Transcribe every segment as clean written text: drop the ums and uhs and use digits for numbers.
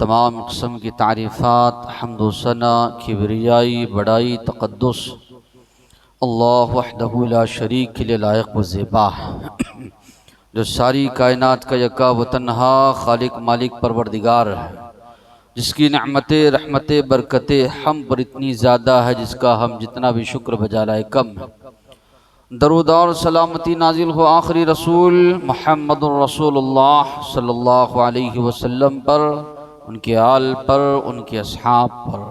तमाम किस्म की तारीफ़ात हम्द व सना किबरियाई बड़ाई तक़द्दुस अल्लाह वहदहु ला शरीक के लिए लायक व ज़ेबा है, जो सारी कायनात का यका व तन्हा खालिक मालिक परवरदिगार है, जिसकी नेमतें रहमतें बरकतें हम पर इतनी ज़्यादा है जिसका हम जितना भी शुक्र बजा लाए कम है। दरूद और सलामती नाजिल हो आखिरी रसूल मुहम्मदुर रसूलुल्लाह सल्लल्लाहु अलैहि वसल्लम पर, उनके आल पर, उनके अस्हाब पर।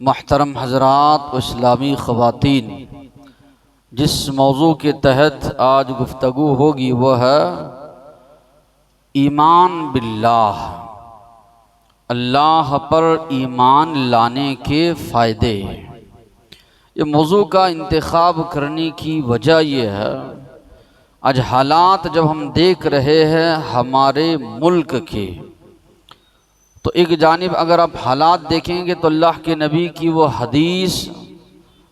मुहतरम हज़रात व इस्लामी ख़वातीन, जिस मौजू के तहत आज गुफ्तगू होगी वह है ईमान बिल्लाह, अल्लाह पर ईमान लाने के फ़ायदे। ये मौजू का इंतखाब करने की वजह यह है, आज हालात जब हम देख रहे हैं हमारे मुल्क के, तो एक जानिब अगर आप हालात देखेंगे तो अल्लाह के नबी की वो हदीस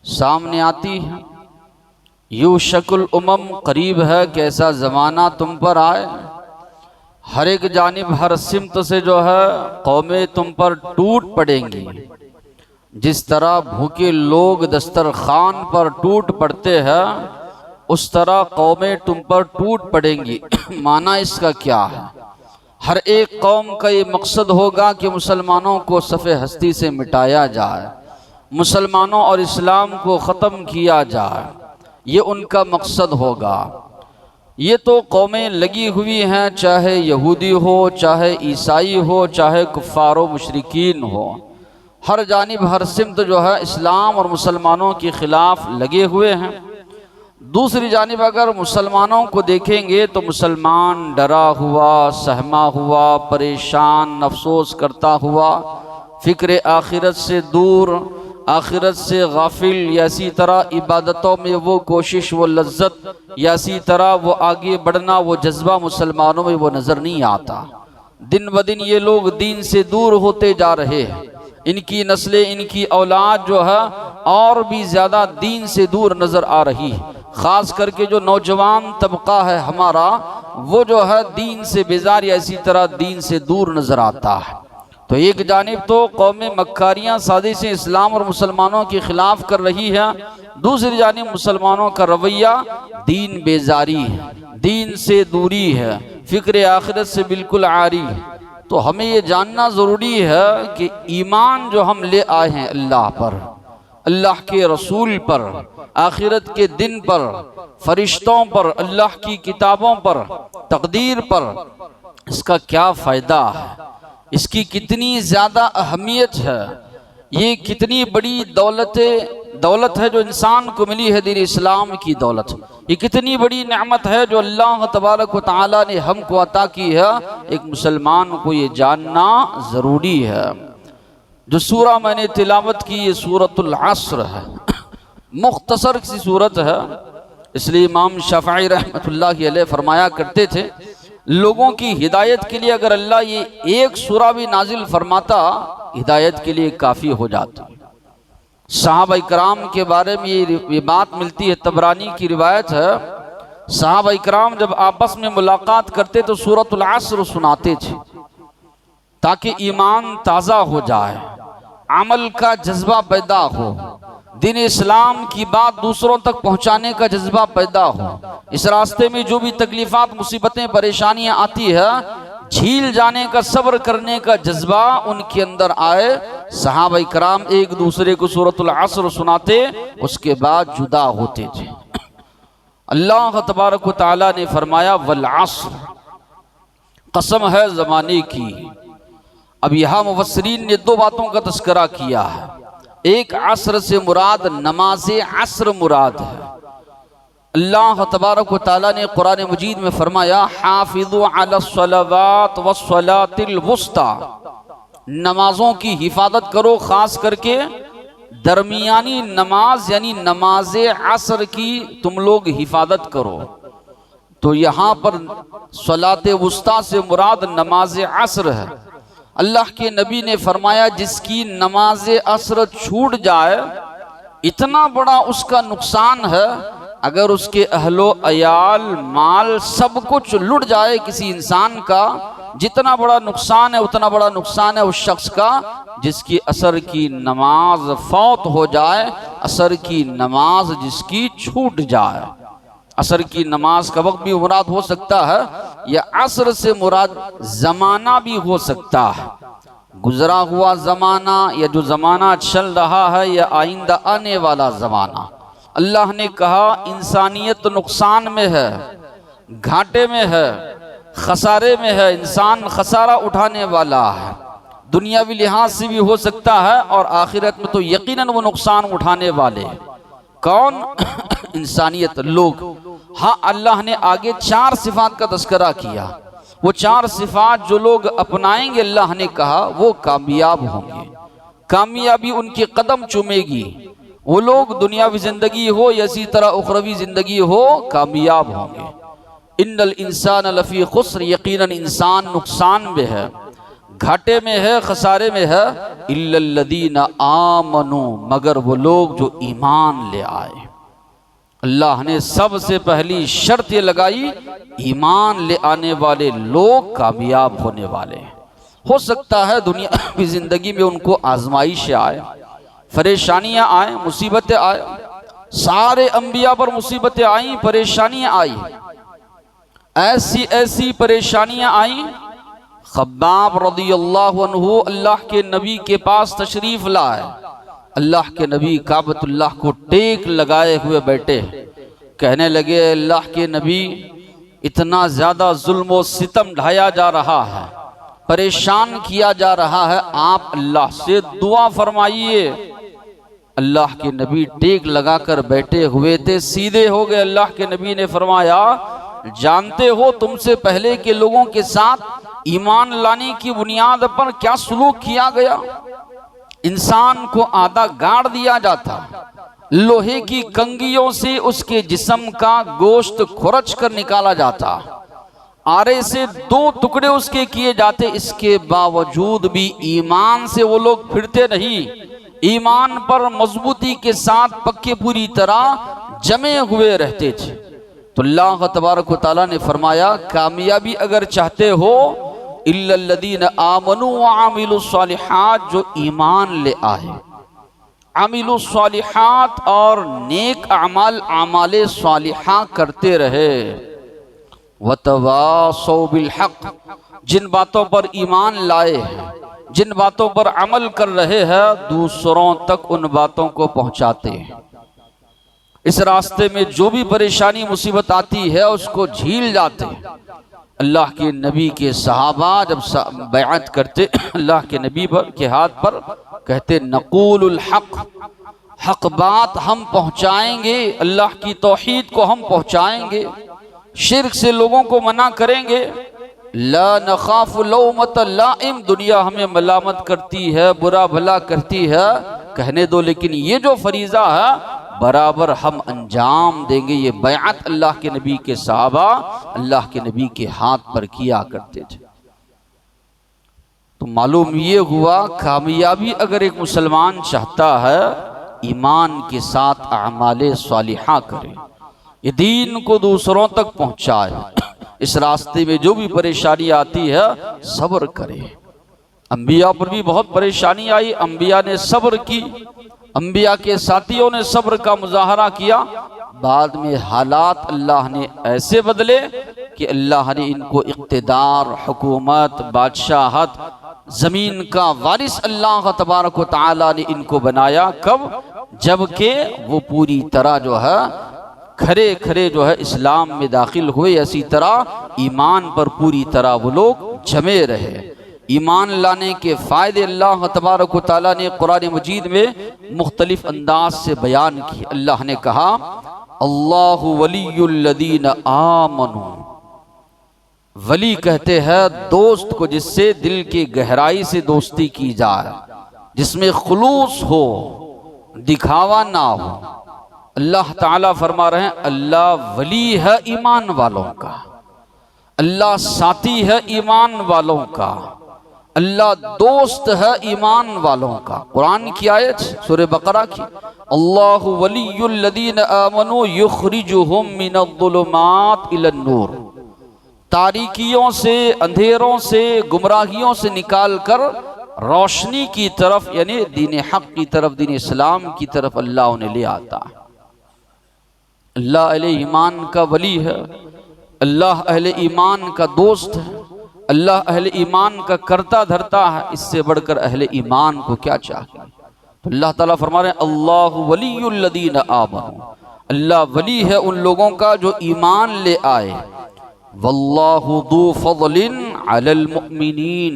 सामने आती है, यूशकुल उमम, करीब है कि ऐसा ज़माना तुम पर आए, हर एक जानिब हर सिमत से जो है कौमें तुम पर टूट पड़ेंगी। जिस तरह भूखे लोग दस्तरखान पर टूट पड़ते हैं, उस तरह कौमें तुम पर टूट पड़ेंगी। माना इसका क्या है? हर एक कौम का ये मकसद होगा कि मुसलमानों को सफ़े हस्ती से मिटाया जाए, मुसलमानों और इस्लाम को ख़त्म किया जाए, ये उनका मकसद होगा। ये तो कौमें लगी हुई हैं, चाहे यहूदी हो, चाहे ईसाई हो, चाहे कुफ़ार व मुशरिकीन हो, हर जानिब हर सिमत जो है इस्लाम और मुसलमानों के ख़िलाफ़ लगे हुए हैं। दूसरी जानिब अगर मुसलमानों को देखेंगे तो मुसलमान डरा हुआ, सहमा हुआ, परेशान, अफसोस करता हुआ, फ़िक्र आखिरत से दूर, आखिरत से गाफिल, या इसी तरह इबादतों में वो कोशिश, वो लज्जत, या इसी तरह वो आगे बढ़ना, वो जज्बा मुसलमानों में वो नज़र नहीं आता। दिन ब दिन ये लोग दीन से दूर होते जा रहे हैं, इनकी नस्लें, इनकी औलाद जो है और भी ज़्यादा दीन से दूर नज़र आ रही है। ख़ास करके जो नौजवान तबका है हमारा, वो जो है दीन से बेजार या इसी तरह दीन से दूर नज़र आता है। तो एक जानिब तो कौमें मक्कारियाँ साजिशें इस्लाम और मुसलमानों के ख़िलाफ़ कर रही है, दूसरी जानिब मुसलमानों का रवैया दीन बेजारी है, दीन से दूरी है, फ़िक्र आखिरत से बिल्कुल आरी है। तो हमें ये जानना ज़रूरी है कि ईमान जो हम ले आए हैं अल्लाह पर, अल्लाह के रसूल पर, आखिरत के दिन पर, फरिश्तों पर, अल्लाह की किताबों पर, तकदीर पर, इसका क्या फ़ायदा है, इसकी कितनी ज़्यादा अहमियत है, ये कितनी बड़ी दौलत है जो इंसान को मिली है, दीन इस्लाम की दौलत। ये कितनी बड़ी नेमत है जो अल्लाह तबारक व तआला ने हमको अता की है। एक मुसलमान को ये जानना ज़रूरी है। जो सूरा मैंने तिलावत की ये सूरतुल अस्र है, मुख्तसर सी सूरत है, इसलिए इमाम शाफ़िई रहमतुल्लाह अलैह फरमाया करते थे, लोगों की हिदायत के लिए अगर अल्लाह ये एक सूरा भी नाजिल फरमाता, हिदायत के लिए काफ़ी हो जाती। सहाबा इकराम के बारे में ये बात मिलती है, तबरानी की रिवायत है, सहाबा इकराम जब आपस में मुलाकात करते तो सूरतुल अस्र सुनाते थे ताकि ईमान ताज़ा हो जाए, अमल का जज्बा पैदा हो, दीन इस्लाम की बात दूसरों तक पहुंचाने का जज्बा पैदा हो। इस रास्ते में जो भी तकलीफ़ात, मुसीबतें, परेशानियां आती है, झील जाने का, सब्र करने का जज्बा उनके अंदर आए। सहाबा इकराम एक दूसरे को सूरतुल अस्र सुनाते, उसके बाद जुदा होते थे। अल्लाह तबारक व तआला ने फरमाया वल अस्र, कसम है ज़माने की। अब यहाँ मुफस्सिरीन ने दो बातों का तज़किरा किया है। एक अस्र से मुराद नमाज़े अस्र मुराद है। अल्लाह तबारक व तआला ने कुरान मजीद में फरमाया हाफ़िज़ू अलस्सलावात वस्सलातिल वुस्ता, नमाज़ों की हिफाजत करो, ख़ास करके दरमियानी नमाज यानी नमाज असर की तुम लोग हिफाजत करो। तो यहाँ पर सलाते वुस्ता से मुराद नमाज असर है। अल्लाह के नबी ने फरमाया जिसकी नमाज असर छूट जाए इतना बड़ा उसका नुकसान है, अगर उसके अहलो अयाल माल सब कुछ लुट जाए किसी इंसान का, जितना बड़ा नुकसान है उतना बड़ा नुकसान है उस शख्स का जिसकी असर की नमाज फौत हो जाए, असर की नमाज जिसकी छूट जाए। असर की नमाज का वक्त भी मुराद हो सकता है या असर से मुराद जमाना भी हो सकता है, गुजरा हुआ जमाना या जो जमाना चल रहा है या आइंदा आने वाला जमाना। अल्लाह ने कहा इंसानियत नुकसान में है, घाटे में है, खसारे में है, इंसान खसारा उठाने वाला है। दुनियावी लिहाज से भी हो सकता है और आखिरत में तो यकीनन वो नुकसान उठाने वाले। कौन? इंसानियत, लोग। हाँ, अल्लाह ने आगे 4 सिफात का तस्करा किया। वो 4 सिफात जो लोग अपनाएंगे अल्लाह ने कहा वो कामयाब होंगे, कामयाबी उनके कदम चूमेगी। वो लोग दुनियावी जिंदगी हो या इसी तरह उखरवी जिंदगी हो कामयाब होंगे। इन्नल इंसान लफी खुस्र, यकीनन इंसान नुकसान में है, घाटे में है, खसारे में है। इल्लल्लदीना आमनू, मगर वो लोग जो ईमान ले आए। अल्लाह ने सबसे पहली शर्त ये लगाई ईमान ले आने वाले लोग कामयाब होने वाले। हो सकता है दुनिया की जिंदगी में उनको आजमाइश आए, परेशानियां आए, मुसीबतें आए। सारे अंबिया पर मुसीबतें आई, परेशानियां आई, ऐसी ऐसी परेशानियां आई। खब्बाब रज़ियल्लाहु अन्हु अल्लाह के नबी के पास तशरीफ लाए। अल्लाह के नबी काबतुल्लाह को टेक लगाए हुए बैठे, कहने लगे अल्लाह के नबी इतना ज़्यादा जुल्म और सितम ढाया जा रहा है, परेशान किया जा रहा है, आप अल्लाह से दुआ फरमाइए। अल्लाह के नबी टेक लगाकर बैठे हुए थे, सीधे हो गए। अल्लाह के नबी ने फरमाया जानते हो तुमसे पहले के लोगों के साथ ईमान लाने की बुनियाद पर क्या सुलूक किया गया? इंसान को आधा गाड़ दिया जाता, लोहे की कंगियों से उसके जिस्म का गोश्त खुरच कर निकाला जाता, आरे से 2 टुकड़े उसके किए जाते। इसके बावजूद भी ईमान से वो लोग फिरते नहीं, ईमान पर मजबूती के साथ पक्के पूरी तरह जमे हुए रहते थे। तो अल्लाह तबारक व तआला ने फरमाया कामयाबी अगर चाहते हो इल्लल्लदीन आमनू व आमिलुस सालिहात, जो ईमान ले आए, आमिलुस सालिहात और नेक अमाल आमाले सालिहा करते रहे। वतवासौ बिल हक, जिन बातों पर ईमान लाए हैं, जिन बातों पर अमल कर रहे हैं, दूसरों तक उन बातों को पहुंचाते हैं। इस रास्ते में जो भी परेशानी मुसीबत आती है उसको झील जाते हैं। अल्लाह के नबी के सहाबा जब बैअत करते अल्लाह के नबी पर के हाथ पर, कहते नक़ूलुल हक, हक बात हम पहुंचाएंगे, अल्लाह की तौहीद को हम पहुंचाएंगे, शिर्क से लोगों को मना करेंगे। ला नखाफु लौमत लाइम, दुनिया हमें मलामत करती है, बुरा भला करती है, कहने दो, लेकिन ये जो फरीज़ा है बराबर हम अंजाम देंगे। ये बैअत अल्लाह के नबी के सहाबा अल्लाह के नबी के हाथ पर किया करते थे। तो मालूम ये हुआ कामयाबी अगर एक मुसलमान चाहता है ईमान के साथ अमाले सालिहा करे, ये दीन को दूसरों तक पहुंचाए, इस रास्ते में जो भी परेशानी आती है सब्र करे। अंबिया पर भी बहुत परेशानी आई, अंबिया ने सब्र की, अंबिया के साथियों ने सब्र का मुजाहरा किया। बाद में हालात अल्लाह ने ऐसे बदले कि अल्लाह ने इनको इक़्तिदार, हुकूमत, बादशाहत, ज़मीन का वारिस अल्लाह तबारक व तआला ने इनको बनाया। कब? जबकि वो पूरी तरह जो है खरे खरे जो है इस्लाम में दाखिल हुए, इसी तरह ईमान पर पूरी तरह वो लोग जमे रहे। ईमान लाने के फ़ायदे अल्लाह तबारक व तआला ने कुरान मजीद में मुख्तलिफ अंदाज से बयान किए। अल्लाह ने कहा अल्लाहु वलियुल्लज़ीन आमनू, वली कहते हैं दोस्त को जिससे दिल की गहराई से दोस्ती की जाए, जिसमें खुलूस हो, दिखावा ना हो। अल्लाह ताला फरमा रहे हैं अल्लाह वली है ईमान वालों का, अल्लाह साथी है ईमान वालों का, अल्लाह दोस्त है ईमान वालों का। कुरान की आयत सूरह बकरा की, अल्लाहु वलियुल लदीन आमनु युखरिजुहुम मिनज़्ज़ुलुमात इलन नूर, तारीकियों से, अंधेरों से, गुमराहियों से निकाल कर रोशनी की तरफ यानी दीन हक की तरफ, दीन इस्लाम की तरफ अल्लाह उन्हें ले आता है। अल्लाह अहले ईमान का वली है, अल्लाह अहले ईमान का दोस्त है, अल्लाह अहले ईमान का करता धरता है। इससे बढ़कर अहले ईमान को क्या चाहिए? तो अल्लाह ताला फरमा रहे हैं अल्लाहु वलियुल लदीन आमनु, अल्लाह वली है उन लोगों का जो ईमान ले आए। वल्लाहु ज़ू फ़ज़लिन अलल मुमिनीन,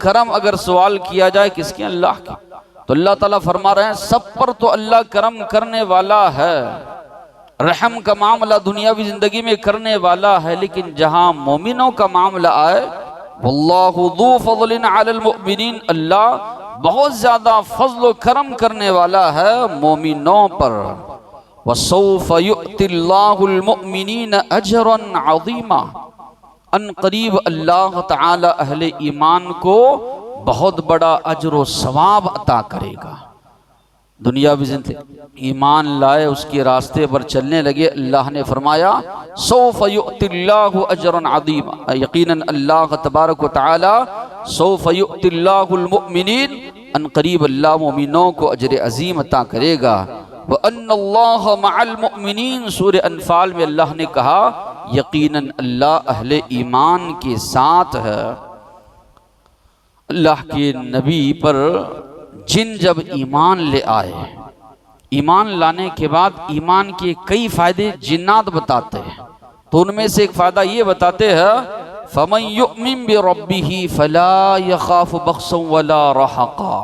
करम अगर सवाल किया जाए किसके? अल्लाह के। तो अल्लाह ताला फरमा रहे हैं सब पर तो अल्लाह करम करने वाला है, रहम का मामला दुनियावी जिंदगी में करने वाला है, लेकिन जहां मोमिनों का मामला आए, वल्लाहु ज़ू फ़ज़लिन अलल मुमिनीन, अल्लाह बहुत ज्यादा फजल करम करने वाला है मोमिनों पर। वसौफ़ युअतिल्लाहुल मुमिनीन अजरन अज़ीमा, अन करीब अल्लाह ताला अहले ईमान को बहुत बड़ा अजर व सवाब अता करेगा। दुनियावी जिंदगी ईमान लाए, उसके रास्ते पर चलने लगे, अल्लाह ने फरमाया सौफ़ युअतिल्लाहु अजरन अज़ीमा, यकीनन अल्लाह तबारक व तआला सौफ़ युअतिल्लाहुल मुमिनीन, अन करीब अल्लाह मोमिनों को अजर अजीम अता करेगा। व अन्नल्लाह मअल मुमिनीन, सूरह अनफाल में अल्लाह ने कहा यकीनन अल्लाह अहले ईमान के साथ है। अल्लाह के नबी पर जिन जब ईमान ले आए, ईमान लाने के बाद ईमान के कई फायदे जिन्नात बताते हैं, तो उनमें से एक फायदा ये बताते हैं फमन युमिन बिरब्बिही फला यखाफु बख्सन वला रहका,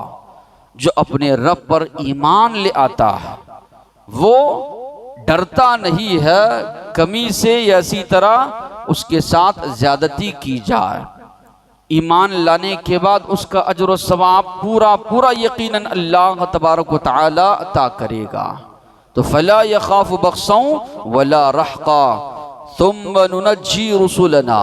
जो अपने रब पर ईमान ले आता है वो डरता नहीं है कमी से या इसी तरह उसके साथ ज्यादती की जाए। ईमान लाने के बाद उसका अजर व सवाब पूरा पूरा यकीनन अल्लाह तबारक व तआला अता करेगा। तो फला यखाफु बख्सन वला रहका सुम्मा नुनज्जी रुसुलना,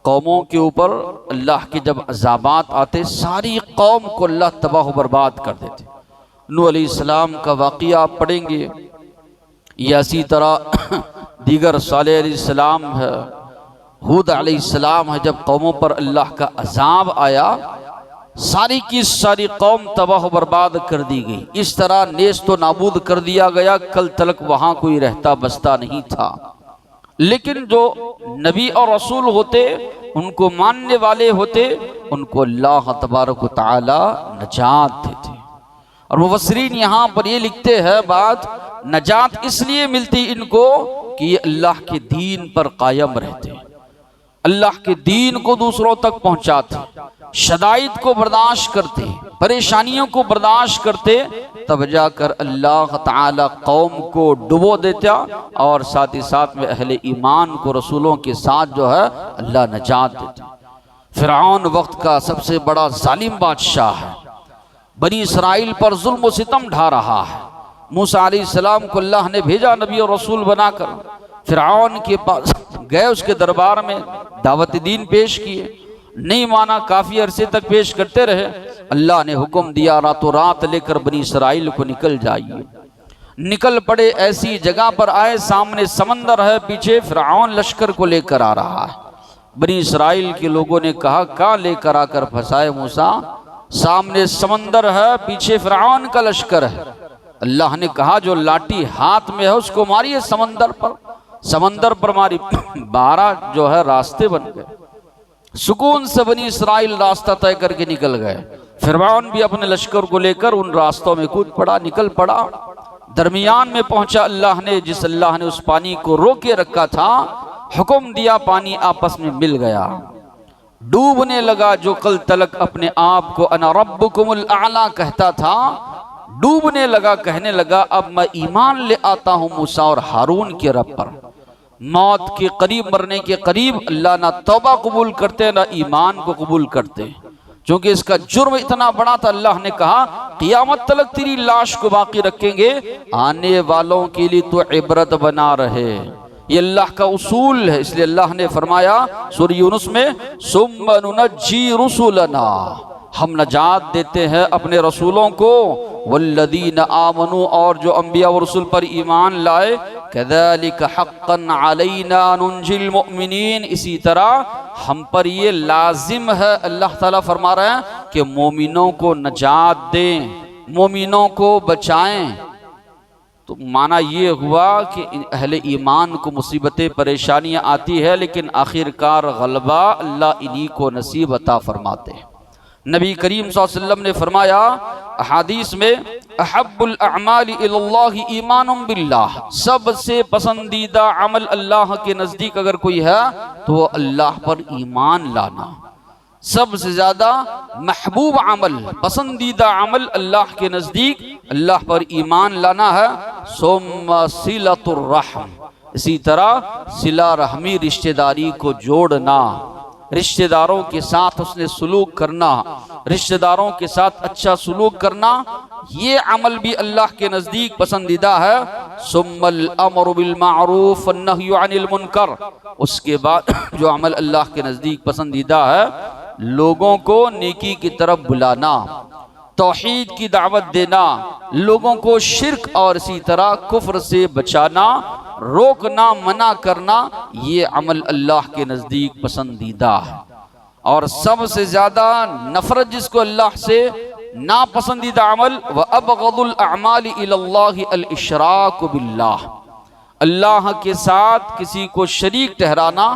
कौमों के ऊपर अल्लाह के जब अज़ाबात आते सारी कौम को अल्लाह तबाह बर्बाद कर देते। नूह अलैहिस्सलाम का वाक़िया आप पढ़ेंगे, या इसी तरह दीगर सालेह अलैहिस्सलाम है, हूद अलैहिस्सलाम है, जब कौमों पर अल्लाह का अज़ाब आया सारी की सारी कौम तबाह बर्बाद कर दी गई, इस तरह नेस्त व नाबूद कर दिया गया, कल तलक वहाँ कोई रहता बसता नहीं था। लेकिन जो नबी और रसूल होते, उनको मानने वाले होते, उनको अल्लाह तबारक व तआला नजात देते। और मुफस्सिरीन यहाँ पर ये लिखते हैं बात, नजात इसलिए मिलती इनको कि ये अल्लाह के दीन पर कायम रहते, अल्लाह के दीन को दूसरों तक पहुँचाते, शदाइद को बर्दाश्त करते, परेशानियों को बर्दाश्त करते, तब जाकर अल्लाह ताला कौम को डुबो देता और साथ ही साथ में अहले ईमान को रसूलों के साथ जो है अल्लाह नजात देता। फिरौन वक्त का सबसे बड़ा जालिम बादशाह है, बनी इसराइल पर जुल्म व सितम ढा रहा है। मूसा अलैहिस्सलाम को अल्लाह ने भेजा नबी और रसूल बनाकर, फिरौन के पास गए, उसके दरबार में दावत दीन पेश किए, नहीं माना, काफी अरसे तक पेश करते रहे। अल्लाह ने हुक्म दिया रातों रात लेकर बनी इसराइल को निकल जाइए। निकल पड़े, ऐसी जगह पर आए सामने समंदर है, पीछे फिरौन लश्कर को लेकर आ रहा है। बनी इसराइल के लोगों ने कहा कहाँ लेकर आकर फंसाए मूसा, सामने समंदर है, पीछे फिरौन का लश्कर है। अल्लाह ने कहा जो लाठी हाथ में है उसको मारिए समंदर पर। समंदर पर मारी, 12 जो है रास्ते बन गए, सुकून से बनी इसराइल रास्ता तय करके निकल गए। फिरौन भी अपने लश्कर को लेकर उन रास्तों में कूद पड़ा, निकल पड़ा। दरमियान में पहुंचा, अल्लाह ने जिस अल्लाह ने उस पानी को रोके रखा था, हुक्म दिया, पानी आपस में मिल गया, डूबने लगा। जो कल तलक अपने आप को अना रब्बुकुमुल आला कहता था, डूबने लगा, कहने लगा अब मैं ईमान ले आता हूं मूसा और हारून के रब पर। मौत के करीब, मरने के करीब, अल्लाह ना तौबा कबूल करते ना ईमान को कबूल करते। क्योंकि इसका जुर्म इतना बड़ा था, अल्लाह ने कहा क़ियामत तक तेरी लाश को बाकी रखेंगे, आने वालों के लिए तो इबरत बना रहे। ये अल्लाह का उसूल है। इसलिए अल्लाह ने फरमाया सूरह यूनुस में, सुम्मा नुनज्जी रुसुलना, हम नजात देते हैं अपने रसूलों को, वल्लदीन आमनू, और जो अंबिया व रसूल पर ईमान लाए, कज़ालिक हक़्क़न अलैना नुंजिल मुमिनीन, इसी तरह हम पर ये लाजिम है, अल्लाह ताला फरमा रहे हैं कि मोमिनों को नजात दें, मोमिनों को बचाएं। तो माना ये हुआ कि अहले ईमान को मुसीबतें परेशानियां आती है, लेकिन आखिरकार गलबा अल्लाह इन्हीं को नसीब अता फरमाते हैं। नबी करीम सल्लल्लाहु अलैहि वसल्लम ने फरमाया हदीस में, अहब्बुल अअमालि इलल्लाहि ईमानुम बिल्लाह, सबसे पसंदीदा अमल अल्लाह के नज़दीक अगर कोई है तो वो अल्लाह पर ईमान लाना। सबसे ज़्यादा महबूब अमल, पसंदीदा अमल अल्लाह के नज़दीक अल्लाह पर ईमान लाना है। सुम्मा सिलतुर रहम, इसी तरह सिला रहमी, रिश्तेदारी को जोड़ना, रिश्तेदारों के साथ उसने सुलूक करना, रिश्तेदारों के साथ अच्छा सुलूक करना, ये अमल भी अल्लाह के नज़दीक पसंदीदा है। सुम्मल अमरु बिल मारूफ वन्नहयु अनिल मुनकर, उसके बाद जो अमल अल्लाह के नज़दीक पसंदीदा है, लोगों को नेकी की तरफ बुलाना, तौहीद की दावत देना, लोगों को शिर्क और इसी तरह कुफ्र से बचाना, रोकना, मना करना, ये अमल अल्लाह के नज़दीक पसंदीदा है। और सबसे ज़्यादा नफरत जिसको अल्लाह से नापसंदीदा अमल, व अबगदुल अअमालि इलल्लाहि अल इशराकु बिल्लाह, अल्लाह के साथ किसी को शरीक ठहराना,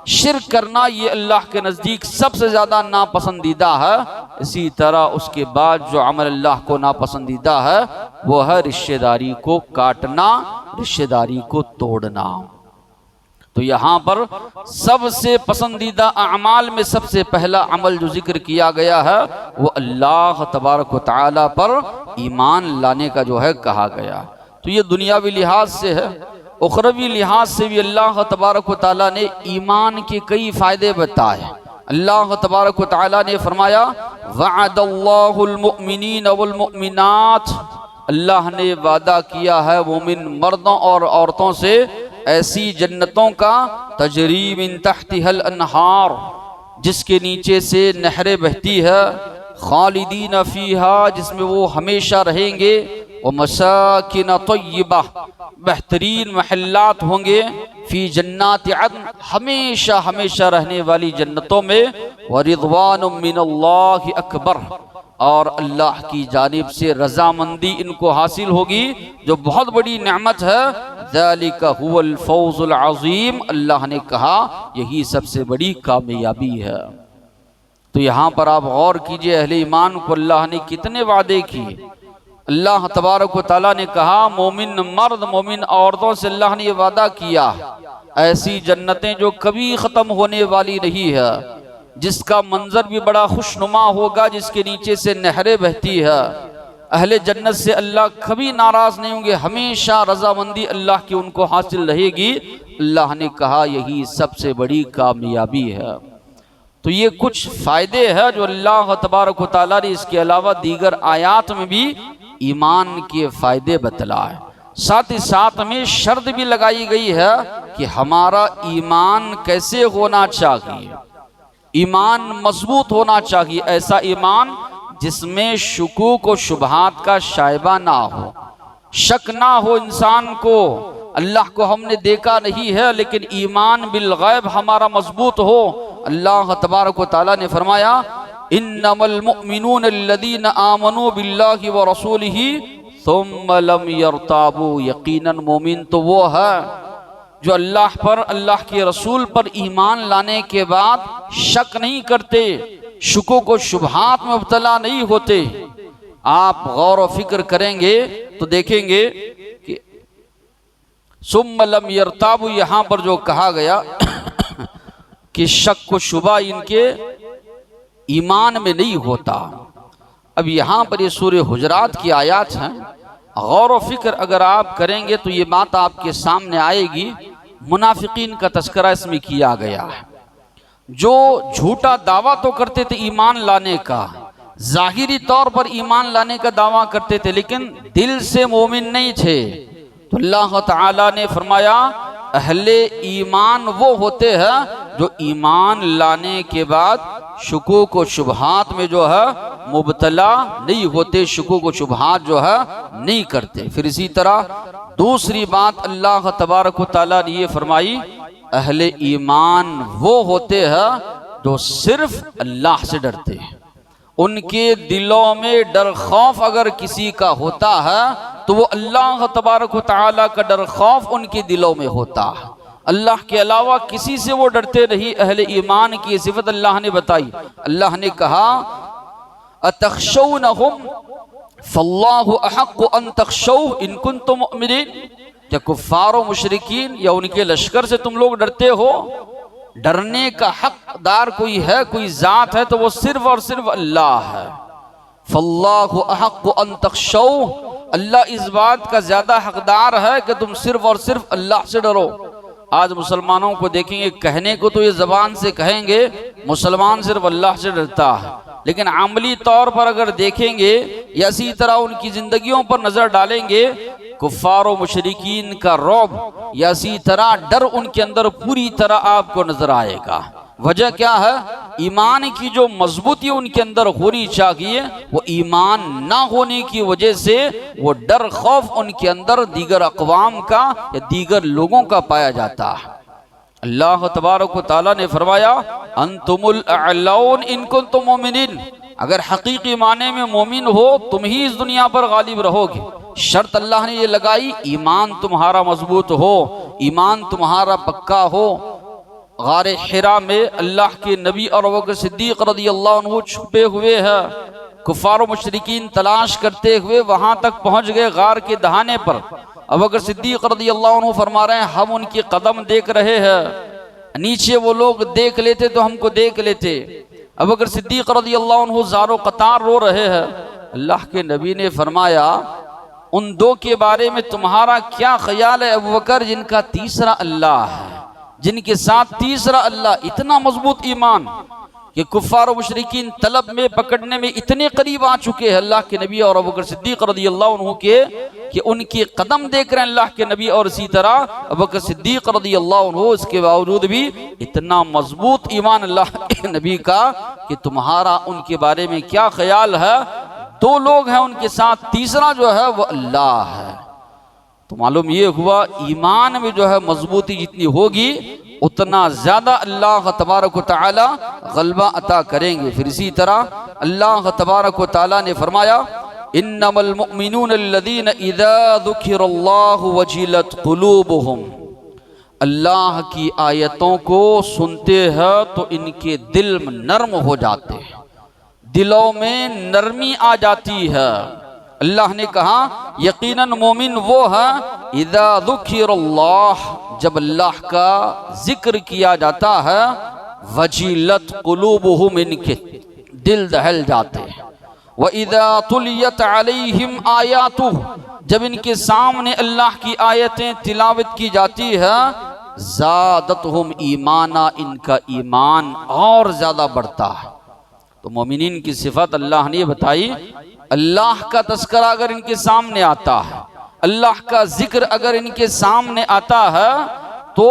शिर्क करना, ये अल्लाह के नज़दीक सबसे ज़्यादा नापसंदीदा है। इसी तरह उसके बाद जो अमल अल्लाह को नापसंदीदा है वो है रिश्तेदारी को काटना, रिश्तेदारी को तोड़ना। तो यहाँ पर सबसे पसंदीदा अमाल में सबसे पहला अमल जो जिक्र किया गया है वो अल्लाह तबारक व तआला पर ईमान लाने का जो है कहा गया। तो ये दुनियावी लिहाज से है, उखरवी लिहाज से भी अल्लाह तबारक व तआला ने ईमान के कई फ़ायदे बताए। अल्लाह तबारक व तआला ने फरमाया, वअदल्लाहुल मुमिनीन वल मुमिनात, अल्लाह ने वादा किया है मोमिन मर्दों और औरतों से ऐसी जन्नतों का, तजरी मिन तहतिहल अनहार, जिसके नीचे से नहरें बहती है, खालिदीन फीहा, जिसमें वो हमेशा रहेंगे, व मसाकिन तय्यबा, बेहतरीन महल्लात होंगे, फी जन्नात अदन, हमेशा हमेशा रहने वाली जन्नतों में, व रिज़वानुम मिनल्लाहि अकबर, और अल्लाह की जानिब से रजामंदी इनको हासिल होगी, जो बहुत बड़ी नेमत है। ज़ालिका हुवल फौज़ुल अज़ीम, अल्लाह ने कहा यही सबसे बड़ी कामयाबी है। तो यहाँ पर आप गौर कीजिए, अहले ईमान को अल्लाह ने कितने वादे किए। अल्लाह तबारक व तआला ने कहा मोमिन मर्द, मोमिन औरतों से अल्लाह ने ये वादा किया, ऐसी जन्नतें जो कभी ख़त्म होने वाली नहीं है, जिसका मंजर भी बड़ा खुशनुमा होगा, जिसके नीचे से नहरें बहती है। अहले जन्नत से अल्लाह कभी नाराज़ नहीं होंगे, हमेशा रजामंदी अल्लाह की उनको हासिल रहेगी। अल्लाह ने कहा यही सबसे बड़ी कामयाबी है। तो ये कुछ फ़ायदे हैं जो अल्लाह तबारक व तआला ने इसके अलावा दीगर आयात में भी ईमान के फ़ायदे बतलाए। साथ ही साथ में शर्त भी लगाई गई है कि हमारा ईमान कैसे होना चाहिए। ईमान मजबूत होना चाहिए, ऐसा ईमान जिसमें शुकूक व शुबहात का शायबा ना हो, शक ना हो इंसान को। अल्लाह को हमने देखा नहीं है, लेकिन ईमान बिल गैब हमारा मजबूत हो। अल्लाह तबारक व तआला ने फरमाया, इन्नमल मुमिनून अल्लज़ीना आमनू बिल्लाहि व रसूलिही सुम्मा लम यरताबू, यकीनन मोमिन तो वो है जो अल्लाह पर, अल्लाह के रसूल पर ईमान लाने के बाद शक नहीं करते, शुकूक व शुबहात में मुब्तला नहीं होते। आप गौर व फिक्र करेंगे तो देखेंगे कि सुम्मा लम यरताबू, यहाँ पर जो कहा गया कि शक व शुबा इनके ईमान में नहीं होता। अब यहाँ पर ये सूरह हुजरात की आयत हैं, गौर व फिक्र अगर आप करेंगे तो ये बात आपके सामने आएगी। मुनाफिकीन का तस्करा इसमें किया गया है। जो झूठा दावा तो करते थे ईमान लाने का, जाहिरी तौर पर ईमान लाने का दावा करते थे, लेकिन दिल से मोमिन नहीं थे, तो अल्लाह ताला ने फरमाया अहले ईमान वो होते हैं जो ईमान लाने के बाद शुकूक व शुबहात में जो है मुबतला नहीं होते, शुकूक व शुबहात जो है नहीं करते। फिर इसी तरह दूसरी बात अल्लाह तबारक व तआला ने ये फरमाई अहले ईमान वो होते हैं जो सिर्फ अल्लाह से डरते हैं। उनके दिलों में डर खौफ अगर किसी का होता है तो वो अल्लाह तबारक व तआला का डर खौफ उनके दिलों में होता है, अल्लाह के अलावा किसी से वो डरते नहीं। अहले ईमान की सिफत अल्लाह ने बताई। अल्लाह ने कहा अतख्शौनहुम फल्लाहु अहक्कु अन तख्शौह इन कुंतुम मुमिनीन, क्या कुफ्फार व मुशरिकीन या उनके लश्कर से तुम लोग डरते हो? डरने का हकदार कोई है, कोई जात है तो वो सिर्फ और सिर्फ अल्लाह है। फल्लाहु अहक्कु अन तख्शौह, अल्लाह इस बात का ज्यादा हकदार है कि तुम सिर्फ और सिर्फ अल्लाह से डरो। आज मुसलमानों को देखेंगे, कहने को तो ये जबान से कहेंगे मुसलमान सिर्फ अल्लाह से डरता है, लेकिन अमली तौर पर अगर देखेंगे या इसी तरह उनकी जिंदगियों पर नजर डालेंगे, कुफ्फार व मुशरिकीन का रौब या इसी तरह डर उनके अंदर पूरी तरह आपको नजर आएगा। वजह क्या है? ईमान की जो मजबूती उनके अंदर होनी चाहिए, वो ईमान ना होने की वजह से वो डर खौफ उनके अंदर दीगर अक़वाम का या दीगर लोगों का पाया जाता है। अल्लाह तबारक व तआला ने फरमाया अंतुमुल अअलौन इन कुंतुम मुमिनीन, अगर हकीकी माने में मोमिन हो तुम ही इस दुनिया पर गालिब रहोगे। शर्त अल्लाह ने ये लगाई ईमान तुम्हारा मजबूत हो, ईमान तुम्हारा पक्का हो। गारे हिरा में अल्लाह के नबी और अबू बकर सिद्दीक रज़ियल्लाहु अन्हु छुपे हुए हैं, कुफ्फार व मुशरिकीन तलाश करते हुए वहां तक पहुंच गए गार के दहाने पर। अबू बकर सिद्दीक रज़ियल्लाहु अन्हु फरमा रहे हैं हम उनके कदम देख रहे हैं, नीचे वो लोग देख लेते तो हमको देख लेते। अबू बकर सिद्दीक रज़ियल्लाहु अन्हु ज़ारो कतार रो रहे हैं। अल्लाह के नबी ने फरमाया उन दो के बारे में तुम्हारा क्या ख्याल है अबू बकर, जिनका तीसरा अल्लाह है, जिनके साथ तीसरा अल्लाह, इतना मजबूत ईमान कि कुफ्फार व मुशरिकीन तलब में पकड़ने में इतने करीब आ चुके हैं अल्लाह के नबी और अबू बकर सिद्दीक रज़ियल्लाहु अन्हु के कि उनके कदम देख रहे हैं अल्लाह के नबी और इसी तरह अबू बकर सिद्दीक रज़ियल्लाहु अन्हु। इसके बावजूद भी इतना मजबूत ईमान अल्लाह के नबी का कि तुम्हारा उनके बारे में क्या ख्याल है? दो लोग हैं उनके साथ, तीसरा जो है वो अल्लाह है। तो मालूम ये हुआ ईमान में जो है मजबूती जितनी होगी उतना ज्यादा अल्लाह तबारक व तआला गलबा अता करेंगे। फिर इसी तरह अल्लाह तबारक व तआला ने फरमाया इन्नमल मुमिनून अल्लज़ीना इज़ा ज़ुकिरल्लाहु वजिलत क़ुलूबुहुम, अल्लाह की आयतों को सुनते हैं तो इनके दिल नर्म हो जाते हैं, दिलों में नरमी आ जाती है। अल्लाह ने कहा यकीनन मोमिन वो है इज़ा ज़ुकिरल्लाह, जब अल्लाह का जिक्र किया जाता है, वजिलत क़ुलूबुहुम, इनके दिल दहल जाते हैं। व इज़ा तुलियत अलैहिम आयातुहु, जब इनके सामने अल्लाह की आयतें तिलावत की जाती है, ज़ादतहुम ईमाना, इनका ईमान और ज्यादा बढ़ता है। तो मोमिनीन की सिफत अल्लाह ने बताई, अल्लाह का तस्करा अगर इनके सामने आता है, अल्लाह का जिक्र अगर इनके सामने आता है तो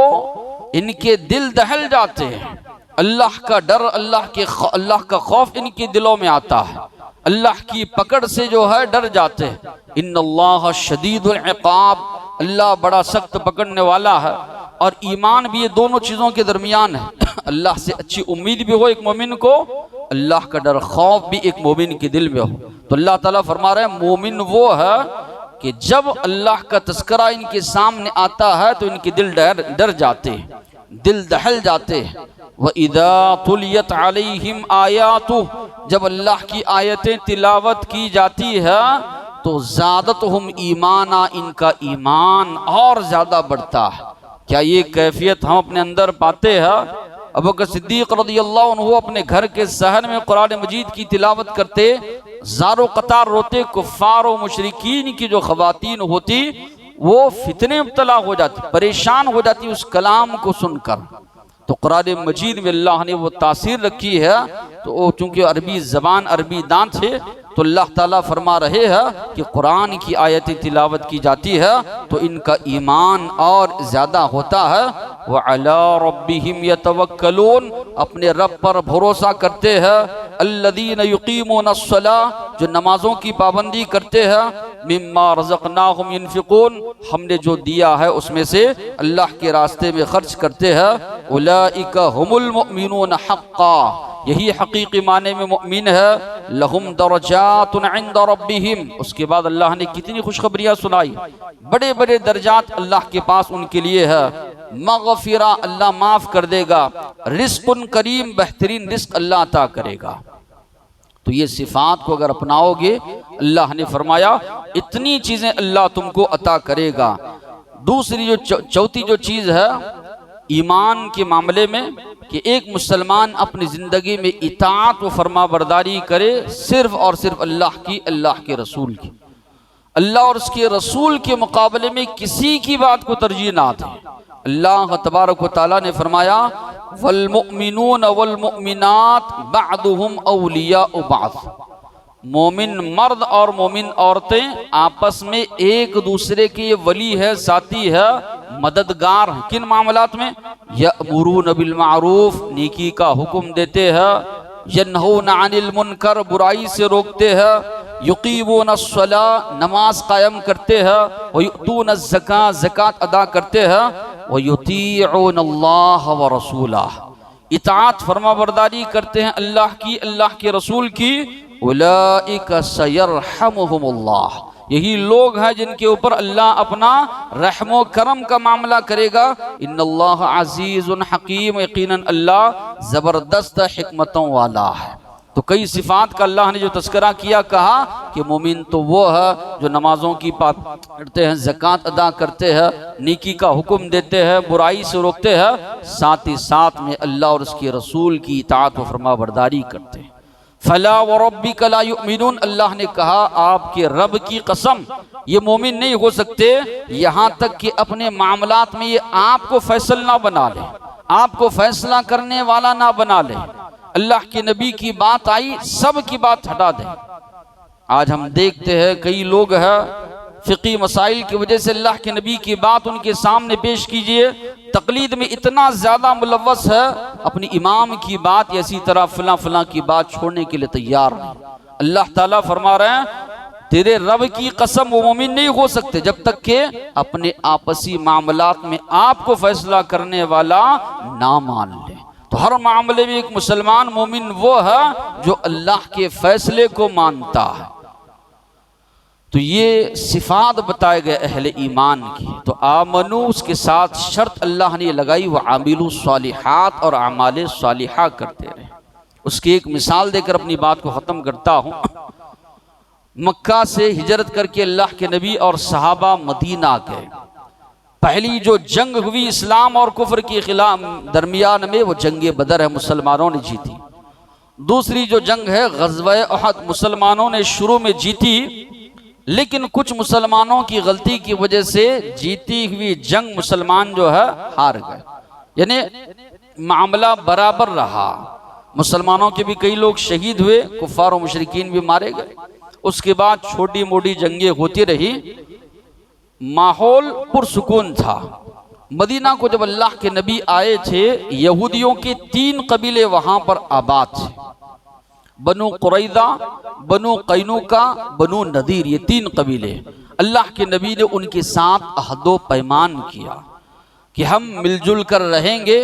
इनके दिल दहल जाते हैं। अल्लाह का डर, अल्लाह का खौफ इनके दिलों में आता है, अल्लाह की पकड़ से जो है डर जाते हैं। इन्नल्लाह शदीदुल इक़ाब, अल्लाह बड़ा सख्त पकड़ने वाला है। और ईमान भी ये दोनों चीज़ों के दरमियान है। अल्लाह से अच्छी उम्मीद भी हो एक मोमिन को, अल्लाह का डर खौफ भी एक मोमिन के दिल में हो। तो अल्लाह ताला फरमा रहे हैं मोमिन वो है कि जब अल्लाह का तस्करा इनके सामने आता है तो इनके दिल डर जाते हैं, दिल दहल जाते हैं। व इज़ा तुलियत अलैहिम आयातुहु, जब अल्लाह की आयतें तिलावत की जाती है तो ज़ादतहुम ईमाना, इनका ईमान और ज्यादा बढ़ता है। क्या ये कैफियत हम अपने अंदर पाते हैं? अबू बकर सिद्दीक रज़ियल्लाहु अन्हु अपने घर के सहन में कुरान मजीद की तिलावत करते, ज़ारो कतार रोते। कुफ्फार व मुशरिकीन की जो ख़वातीन होती वो फितने मुब्तला हो जाती, परेशान हो जाती उस कलाम को सुनकर। तो कुरान मजीद में अल्लाह ने वो तासीर रखी है, तो चूंकि अरबी ज़बान अरबी दान थे, तो अल्लाह ताला फरमा रहे हैं कि कुरान की आयत तिलावत की जाती है तो इनका ईमान और ज़्यादा होता है। व अला रब्बिहिम यतवक्कलून, अपने रब पर भरोसा करते हैं। अल्लज़ीना युक़ीमूनस्सलाह, जो नमाजों की पाबंदी करते हैं। मिम्मा रज़क़नाहुम युनफ़िक़ून, हमने जो दिया है उसमें से अल्लाह के रास्ते में खर्च करते हैं। उलाइका हुमुल मुमिनून हक़्क़ा, यही हकीकी माने में मुमिन है। लहुम दरजातुन इंदा रब्बिहिम, उसके बाद अल्लाह ने कितनी खुशखबरियाँ सुनाई, बड़े बड़े दर्जात अल्लाह के पास उनके लिए है। मग़फ़िरा, अल्लाह माफ़ कर देगा। रिज़्क़ुन करीम, बेहतरीन रिज़्क़ अल्लाह अता करेगा। तो ये सिफात को अगर अपनाओगे, अल्लाह ने फरमाया इतनी चीज़ें अल्लाह तुमको अता करेगा। दूसरी जो चौथी जो चीज़ है ईमान के मामले में, कि एक मुसलमान अपनी ज़िंदगी में इताअत व फरमा बरदारी करे सिर्फ़ और सिर्फ अल्लाह की, अल्लाह के रसूल की। अल्लाह और उसके रसूल के मुकाबले में किसी की बात को तरजीह ना दे। अल्लाह तबारक व तआला ने फरमाया वल मुमिनून वल मुमिनात बअदुहुम औलियाउ बअद, मोमिन मर्द और मोमिन औरतें आपस में एक दूसरे के ये वली है, साथी है, मददगार हैं। किन मामलात में? यअमुरून बिल मारूफ, नेकी का हुक्म देते हैं। यन्हौना अनिल मुनकर, बुराई से रोकते हैं। युक़ीमूनस्सलाह, नमाज कायम करते हैं। व युतूनज़ ज़कात, ज़कात अदा करते हैं। व युतीऊनल्लाह व रसूलह, इताअत फरमा बरदारी करते हैं अल्लाह की, अल्लाह के रसूल की। उलाइका सयरहमुहुमुल्लाह, यही लोग हैं जिनके ऊपर अल्लाह अपना रहमो करम का मामला करेगा। इन्नल्लाह अज़ीज़ुन हकीम, यकीनन अल्लाह ज़बरदस्त हिकमतों वाला है। तो कई सिफात का अल्लाह ने जो तस्करा किया, कहा कि मोमिन तो वो है जो नमाजों की पढ़ते हैं, ज़कात अदा करते हैं, नेकी का हुक्म देते हैं, बुराई से रोकते हैं, साथ ही साथ में अल्लाह और उसके रसूल की इताअत व फरमा बरदारी करते हैं। फला व रब्बिका ला युमिनून, अल्लाह ने कहा आपके रब की कसम, ये मोमिन नहीं हो सकते यहाँ तक कि अपने मामलात में ये आपको फैसला ना बना ले, आपको फैसला करने वाला ना बना ले। अल्लाह के नबी की बात आई, सब की बात हटा दें। आज हम देखते हैं कई लोग हैं फ़िक़ी मसाइल की वजह से अल्लाह के नबी की बात उनके सामने पेश कीजिए, तकलीद में इतना ज़्यादा मुलव्वस है, अपनी इमाम की बात या इसी तरह फलां फलां की बात छोड़ने के लिए तैयार नहीं। अल्लाह ताला फरमा रहे हैं तेरे रब की कसम वो मोमिन नहीं हो सकते जब तक के अपने आपसी मामलात में आपको फैसला करने वाला ना मान ले। तो हर मामले में एक मुसलमान मोमिन वो है जो अल्लाह के फैसले को मानता है। तो ये सिफात बताए गए अहले ईमान की। तो आमनु, उसके साथ शर्त अल्लाह ने लगाई व आमिलु सालिहात, और अमाले सालिहा करते रहे। उसकी एक मिसाल देकर अपनी बात को ख़त्म करता हूँ। मक्का से हिजरत करके अल्लाह के नबी और सहाबा मदीना गए। पहली जो जंग हुई इस्लाम और कुफ्र के खिलाफ दरमियान में, वो जंग बदर है, मुसलमानों ने जीती। दूसरी जो जंग है ग़ज़वा उहद, मुसलमानों ने शुरू में जीती, लेकिन कुछ मुसलमानों की गलती की वजह से जीती हुई जंग मुसलमान जो है हार गए, यानी मामला बराबर रहा। मुसलमानों के भी कई लोग शहीद हुए, कुफ़ार और मुशरिकीन भी मारे गए। उसके बाद छोटी मोटी जंगें होती रही, माहौल पुरसुकून था। मदीना को जब अल्लाह के नबी आए थे, यहूदियों के 3 कबीले वहां पर आबाद थे, बनु कुरैदा, बनु कैनुका, बनु नदीर, ये 3 कबीले। अल्लाह के नबी ने उनके साथ अहदो पैमान किया कि हम मिलजुल कर रहेंगे,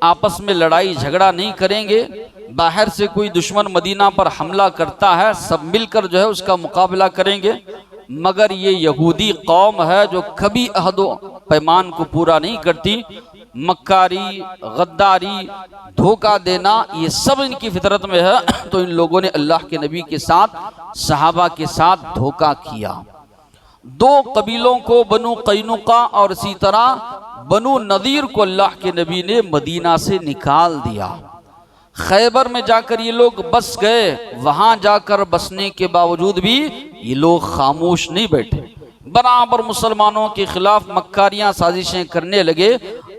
आपस में लड़ाई झगड़ा नहीं करेंगे। बाहर से कोई दुश्मन मदीना पर हमला करता है, सब मिलकर जो है उसका मुकाबला करेंगे। मगर ये यहूदी कौम है जो कभी अहदो पैमान को पूरा नहीं करती। मक्कारी, गद्दारी, धोखा देना, ये सब इनकी फितरत में है। तो इन लोगों ने अल्लाह के नबी के साथ, सहाबा के साथ धोखा किया। 2 कबीलों को, बनु कैनुका और इसी तरह बनु नदीर को, अल्लाह के नबी ने मदीना से निकाल दिया। खैबर में जाकर ये लोग बस गए। वहां जाकर बसने के बावजूद भी ये लोग खामोश नहीं बैठे, बराबर मुसलमानों के खिलाफ मक्कारियां, साजिशें करने लगे।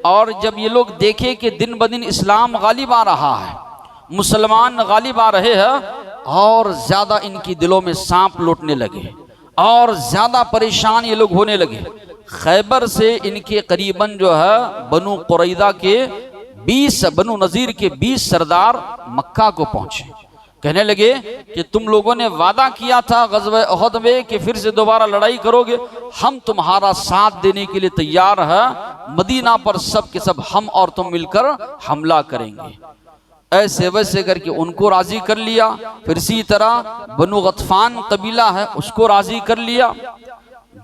और जब ये लोग देखे कि दिन ब दिन इस्लाम गालिब आ रहा है, मुसलमान गालिब आ रहे हैं, और ज़्यादा इनकी दिलों में सांप लौटने लगे और ज़्यादा परेशान ये लोग होने लगे। खैबर से इनके करीबन जो है बनु कुरैदा के 20 बनु नज़ीर के 20 सरदार मक्का को पहुंचे। कहने लगे कि तुम लोगों ने वादा किया था ग़ज़वा उहद में कि फिर से दोबारा लड़ाई करोगे, हम तुम्हारा साथ देने के लिए तैयार हैं, मदीना पर सब के सब हम और तुम मिलकर हमला करेंगे। ऐसे वैसे करके उनको राजी कर लिया। फिर इसी तरह बनु गतफान कबीला है, उसको राजी कर लिया।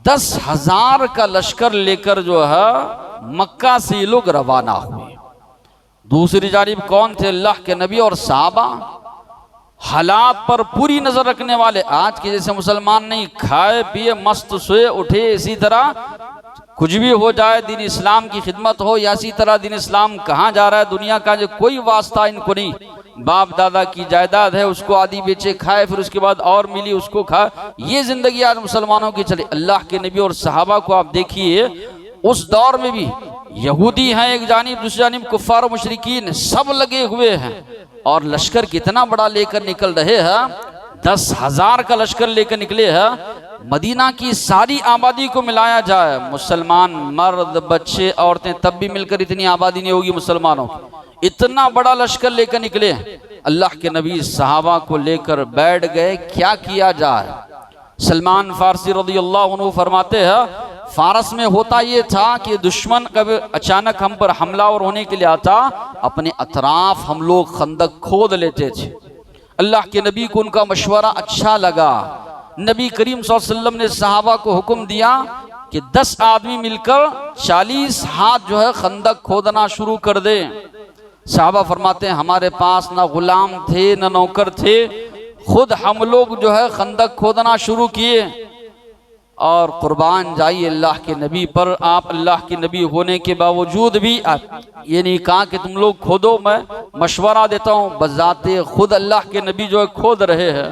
10,000 का लश्कर लेकर जो है मक्का से ये लोग रवाना हुए। दूसरी जानिब कौन थे? अल्लाह के नबी और सहाबा, हालात पर पूरी नजर रखने वाले। आज के जैसे मुसलमान नहीं, खाए पिए मस्त सोए उठे, इसी तरह कुछ भी हो जाए, दीन इस्लाम की खिदमत हो, या इसी तरह दीन इस्लाम कहाँ जा रहा है दुनिया का जो कोई वास्ता इनको नहीं। बाप दादा की जायदाद है, उसको आधी बेचे खाए, फिर उसके बाद और मिली उसको खाए, ये जिंदगी आज मुसलमानों की चली। अल्लाह के नबी और सहाबा को आप देखिए, उस दौर में भी यहूदी हैं एक जानिब, दूसरी जानिब कुफ्फार और मुशरिकीन, सब लगे हुए हैं। और लश्कर कितना बड़ा लेकर निकल रहे हैं, 10,000 का लश्कर लेकर निकले हैं। मदीना की सारी आबादी को मिलाया जाए, मुसलमान मर्द बच्चे औरतें, तब भी मिलकर इतनी आबादी नहीं होगी मुसलमानों की। इतना बड़ा लश्कर लेकर निकले। अल्लाह के नबी सहाबा को लेकर बैठ गए, क्या किया जाए। सलमान फारसी रज़ियल्लाहु अन्हु फरमाते हैं, फारस में होता ये था कि दुश्मन कभी अचानक हम पर हमला और होने के लिए आता, अपने अतराफ हम लोग खंदक खोद लेते थे। अल्लाह के नबी को उनका मशवरा अच्छा लगा। नबी करीम सल्लल्लाहु अलैहि वसल्लम ने सहाबा को हुक्म दिया कि 10 आदमी मिलकर 40 हाथ जो है खंदक खोदना शुरू कर दें। सहाबा फरमाते हैं, हमारे पास ना गुलाम थे ना नौकर थे, खुद हम लोग जो है खंदक खोदना शुरू किए। और कुर्बान जाइए अल्लाह के नबी पर, आप अल्लाह के नबी होने के बावजूद भी ये नहीं कहा कि तुम लोग खोदो, मैं मशवरा देता हूँ। बजाते खुद अल्लाह के नबी जो है खोद रहे हैं।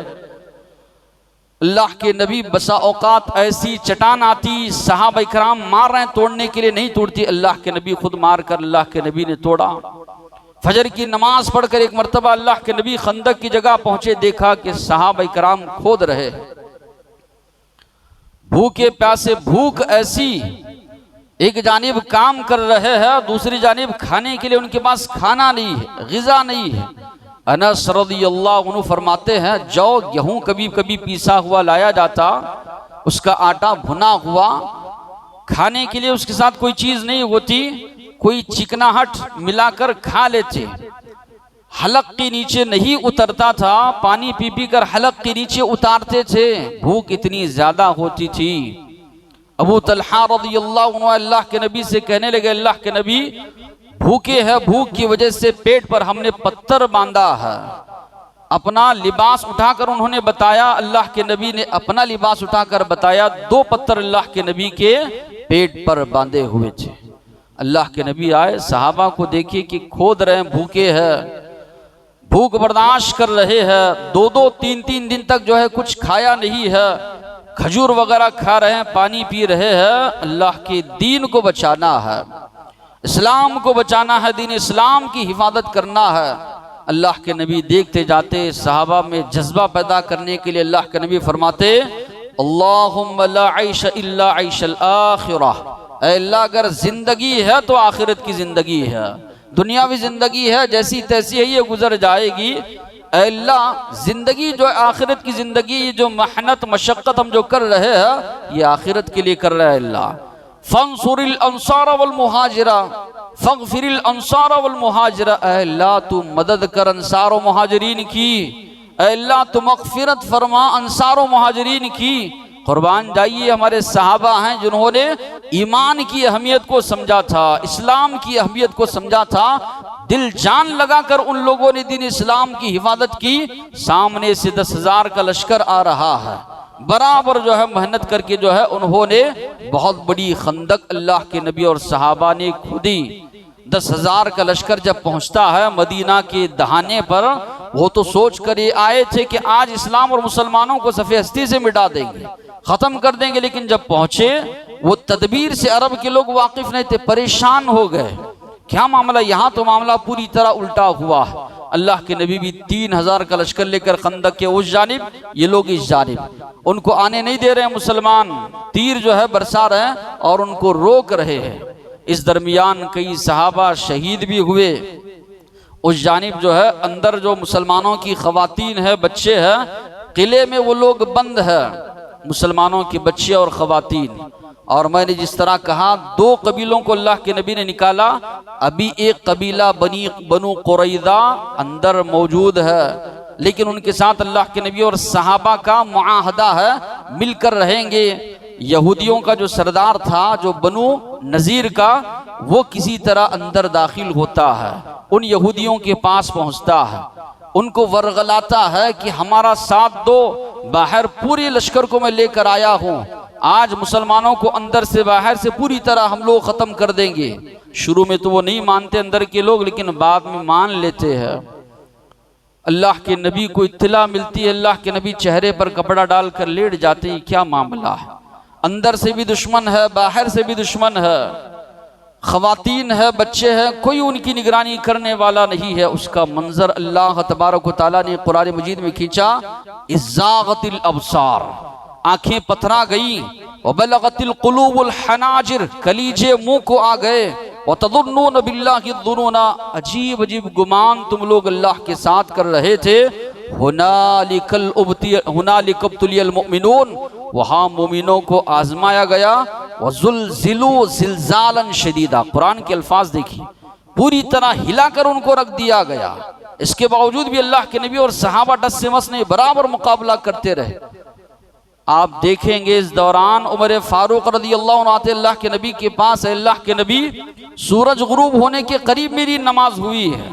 अल्लाह के नबी बसा औकात ऐसी चट्टान आती, सहाबा इकराम मार रहे हैं तोड़ने के लिए, नहीं तोड़ती, अल्लाह के नबी खुद मार कर अल्लाह के नबी ने तोड़ा। फजर की नमाज पढ़कर एक मरतबा अल्लाह के नबी खंदक की जगह पहुंचे, देखा कि सहाबा इकराम खोद रहे। भूखे प्यासे, भूख ऐसी, एक जानिब काम कर रहे हैं, दूसरी जानिब खाने के लिए उनके पास खाना नहीं है, ग़िज़ा नहीं है। अनस रज़ियल्लाहु अन्हु फरमाते हैं, जौ गेहूं कभी कभी पीसा हुआ लाया जाता, उसका आटा भुना हुआ, खाने के लिए उसके साथ कोई चीज नहीं होती, कोई चिकनाहट मिलाकर खा लेते। हलक के नीचे नहीं उतरता था, पानी पी पी कर हलक के नीचे उतारते थे, भूख इतनी ज्यादा होती थी। अबू तलहा रज़ियल्लाहु अन्हु अल्लाह के नबी से कहने लगे, अल्लाह के नबी भूखे हैं, भूख की वजह से पेट पर हमने पत्थर बांधा है। अपना लिबास उठाकर उन्होंने बताया, अल्लाह के नबी ने अपना लिबास उठाकर बताया, 2 पत्थर अल्लाह के नबी के पेट पर बांधे हुए थे। अल्लाह के नबी आए, सहाबा को देखिए कि खोद रहे हैं, भूखे हैं, भूख बर्दाश्त कर रहे हैं, 2-2 3-3 दिन तक जो है कुछ खाया नहीं है, खजूर वगैरह खा रहे हैं, पानी पी रहे हैं। अल्लाह के दीन को बचाना है, इस्लाम को बचाना है, दीन इस्लाम की हिफाजत करना है। अल्लाह के नबी देखते जाते, सहाबा में जज्बा पैदा करने के लिए अल्लाह के नबी फरमाते, अल्लाहुम्मा ला ऐश इल्ला ऐशल आखिरह, अल्लाह अगर जिंदगी है तो आखिरत की जिंदगी है, दुनियावी जिंदगी है जैसी तैसी है, ये गुजर जाएगी। अल्लाह जिंदगी जो आखिरत की जिंदगी, जो मेहनत मशक्कत हम जो कर रहे हैं, ये आखिरत के लिए कर रहे हैं। अल्लाह फंसुरिल अंसार वल मुहाजिरा फगफिरिल अंसार वल मुहाजिरा, अल्लाह तू मदद कर अंसार व मुहाजिरीन की, अल्लाह तू मग़फ़िरत फरमा अंसार व मुहाजिरीन की। कुर्बान जाइए, हमारे सहाबा हैं जिन्होंने ईमान की अहमियत को समझा था, इस्लाम की अहमियत को समझा था, दिल जान लगाकर उन लोगों ने दीन इस्लाम की हिफाजत की। सामने से 10,000 का लश्कर आ रहा है, बराबर जो है मेहनत करके जो है उन्होंने बहुत बड़ी खंदक अल्लाह के नबी और सहाबा ने खुदी। 10,000 का लश्कर जब पहुंचता है मदीना के दहाने पर, वो तो सोच कर ये आए थे कि आज इस्लाम और मुसलमानों को सफ़े हस्ती से मिटा देंगे, ख़त्म कर देंगे, लेकिन जब पहुंचे वो तदबीर से अरब के लोग वाकिफ नहीं थे, परेशान हो गए। क्या मामला? यहाँ तो मामला पूरी तरह उल्टा हुआ है। अल्लाह के नबी भी 3000 का लश्कर लेकर खंदक के उस जानिब, ये लोग इस जानिब, उनको आने नहीं दे रहे हैं। मुसलमान तीर जो है बरसा रहे हैं और उनको रोक रहे हैं। इस दरमियान कई सहाबा शहीद भी हुए। उस जानिब जो है अंदर जो मुसलमानों की खवातीन है, बच्चे हैं, किले में वो लोग बंद है, मुसलमानों के बच्चे और खवातीन। और मैंने जिस तरह कहा, 2 कबीलों को अल्लाह के नबी ने निकाला। अभी एक कबीला बनु कुरैदा अंदर मौजूद है, लेकिन उनके साथ अल्लाह के नबी और सहाबा का मुआहदा है, मिलकर रहेंगे। यहूदियों का जो सरदार था, जो बनु नजीर का, वो किसी तरह अंदर दाखिल होता है, उन यहूदियों के पास पहुंचता है, उनको वर्गलाता है कि हमारा साथ दो, बाहर पूरे लश्कर को मैं लेकर आया हूं, आज मुसलमानों को अंदर से बाहर से पूरी तरह हम लोग खत्म कर देंगे। शुरू में तो वो नहीं मानते अंदर के लोग, लेकिन बाद में मान लेते हैं। अल्लाह के नबी को इत्तला मिलती है, अल्लाह के नबी चेहरे पर कपड़ा डालकर लेट जाते हैं। क्या मामला है? अंदर से भी दुश्मन है, बाहर से भी दुश्मन है, खवातीन है, बच्चे हैं, कोई उनकी निगरानी करने वाला नहीं है। उसका मंजर अल्लाह तबारक व तआला ने कुरान मजीद में खींचा, इज़्ज़ागतिल अबसार, आंखें पथरा गई, वबलगतिल कुलूबुल हनाजिर, कलीजे मुंह को आ गए, वतज़ुन्नून बिल्लाहि ज़ुनूना, अजीब अजीब गुमान तुम लोग अल्लाह के साथ कर रहे थे। हुनालिक इब्तुलियल मुमिनून, वहाँ मोमिनों को आजमाया गया। वज़ुल्ज़िलू ज़िल्ज़ालन शदीदा, कुरान के अल्फाज देखिए, पूरी तरह हिलाकर उनको रख दिया गया। इसके बावजूद भी अल्लाह के नबी और सहाबा डस से मस नहीं, बराबर मुकाबला करते रहे। आप देखेंगे इस दौरान उमर फारूक रज़ियल्लाहु अन्हु आते अल्लाह के नबी के पास है, अल्लाह के नबी, सूरज गुरूब होने के करीब मेरी नमाज हुई है।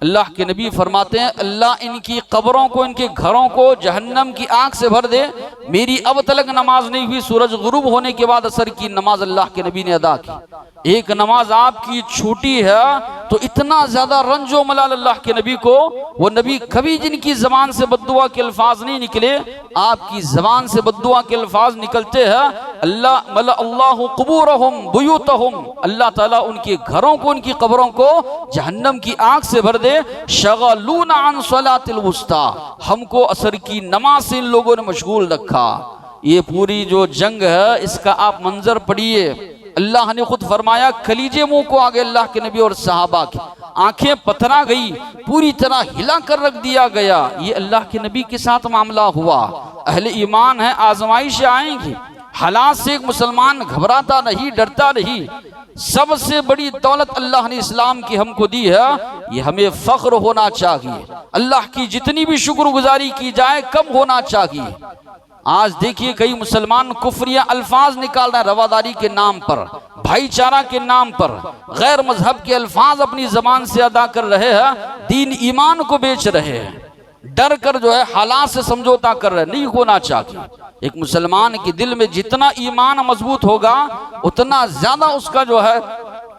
अल्लाह के नबी फरमाते हैं, अल्लाह इनकी कब्रों को, इनके घरों को जहन्नम की आग से भर दे, मेरी अब तक नमाज नहीं हुई। सूरज गुरूब होने के बाद असर की नमाज अल्लाह के नबी ने अदा की। एक नमाज आपकी छूटी है तो इतना ज्यादा रंजो मलाल अल्लाह के नबी को। वो नबी कभी जिनकी जबान से बद्दुआ के अल्फाज नहीं निकले, आपकी जबान से बद्दुआ के अल्फाज निकलते हैं। अल्लाह कुबूरहुम बुयूतहुम, अल्लाह ताला उनके घरों को, उनकी कब्रों को जहन्नम की आग से भर दे। शगलूना अन सलातिल वुस्ता, हमको असर की नमाज से इन लोगों ने मशगूल रखा। ये पूरी जो जंग है, इसका आप मंजर पढ़िए। अल्लाह ने खुद फरमाया, कलीजे मुंह को आगे अल्लाह के नबी और सहाबा की, आंखें पथरा गई, पूरी तरह हिला कर रख दिया गया। ये अल्लाह के नबी के साथ मामला हुआ। अहले ईमान है, आजमाइशें आएंगी, हालात से एक मुसलमान घबराता नहीं, डरता नहीं। सबसे बड़ी दौलत अल्लाह ने इस्लाम की हमको दी है, ये हमें फख्र होना चाहिए। अल्लाह की जितनी भी शुक्रगुजारी की जाए कम होना चाहिए। आज देखिए कई मुसलमान कुफरिया अल्फाज निकाल रहे हैं रवादारी के नाम पर, भाईचारा के नाम पर, गैर मजहब के अल्फाज अपनी जबान से अदा कर रहे हैं, दीन ईमान को बेच रहे हैं, डर कर जो है हालात से समझौता कर रहे हैं। नहीं होना चाहिए। एक मुसलमान के दिल में जितना ईमान मजबूत होगा, उतना ज्यादा उसका जो है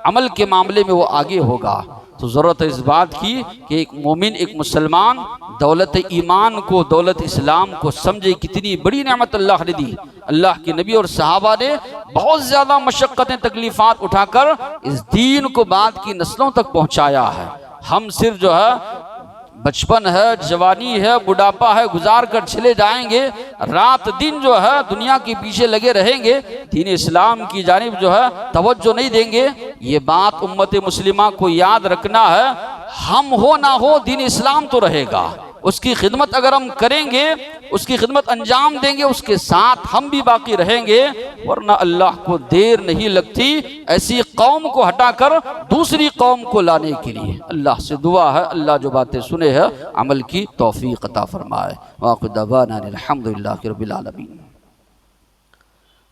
अमल के मामले में वो आगे होगा। तो जरूरत है इस बात की कि एक मोमिन, एक मुसलमान दौलत ईमान को, दौलत इस्लाम को समझे। कितनी बड़ी नेमत अल्लाह ने दी। अल्लाह के नबी और सहाबा ने बहुत ज्यादा मशक्कतें, तकलीफात उठाकर इस दीन को बाद की नस्लों तक पहुंचाया है। हम सिर्फ जो है बचपन है, जवानी है, बुढ़ापा है, गुजार कर चले जाएंगे, रात दिन जो है दुनिया के पीछे लगे रहेंगे, दीन इस्लाम की जानिब जो है तवज्जो नहीं देंगे। ये बात उम्मत मुस्लिमा को याद रखना है। हम हो ना हो, दीन इस्लाम तो रहेगा। उसकी खिदमत अगर हम करेंगे, उसकी खिदमत अंजाम देंगे, उसके साथ हम भी बाकी रहेंगे। वरना अल्लाह को देर नहीं लगती ऐसी कौम को हटाकर दूसरी कौम को लाने के लिए। अल्लाह से दुआ है, अल्लाह जो बातें सुने हैं अमल की तौफीक अता फरमाए। वाक़िअ दवाना अनिल हम्दुलिल्लाहि रब्बिल आलमीन।